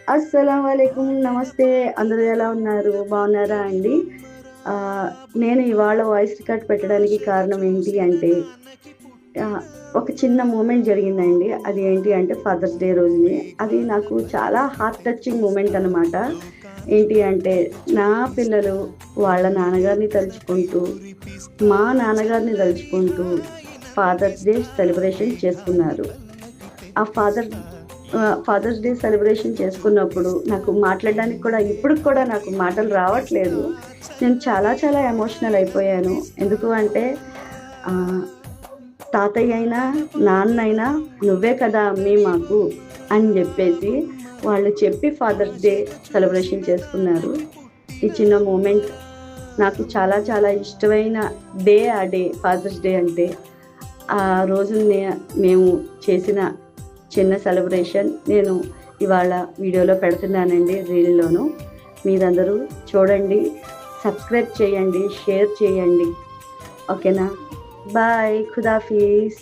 అస్సలాముఅలైకుం. నమస్తే. అందరూ ఎలా ఉన్నారు? బాగున్నారా అండి? ఆహ్, నేను ఇవాళ వాయిస్ రికార్డ్ పెట్టడానికి కారణం ఏంటి అంటే, ఆహ్, ఒక చిన్న మూమెంట్ జరిగిందండి. అది ఏంటి అంటే ఫాదర్స్ డే రోజునే. అది నాకు చాలా హార్ట్ టచింగ్ మూమెంట్ అనమాట. ఏంటి అంటే, నా పిల్లలు వాళ్ళ నాన్నగారిని తలుచుకుంటూ, మా నాన్నగారిని తలుచుకుంటూ ఫాదర్స్ డే సెలబ్రేషన్ చేసుకున్నారు. ఆ ఫాదర్స్ డే సెలబ్రేషన్ చేసుకున్నప్పుడు నాకు మాట్లాడడానికి కూడా ఇప్పటికి కూడా నాకు మాటలు రావట్లేదు. నేను చాలా చాలా ఎమోషనల్ అయిపోయాను. ఎందుకు అంటే ఆహ్, తాతయ్య అయినా, నాన్నయినా నువ్వే కదా అమ్మీ మాకు అని జెప్పేసి వాళ్ళు చెప్పి ఫాదర్స్ డే సెలబ్రేషన్ చేసుకున్నారు. ఈ చిన్న మూమెంట్ నాకు చాలా చాలా ఇష్టమైన డే ఆ డే ఫాదర్స్ డే అంటే. ఆ రోజు మేము చేసిన చిన్న సెలబ్రేషన్ నేను ఇవాళ వీడియోలో పెడుతున్నానండి, రీల్‌లోను. మీరందరూ చూడండి, సబ్స్క్రైబ్ చేయండి, షేర్ చేయండి. ఓకేనా? బాయ్. ఖుదాఫిజ్.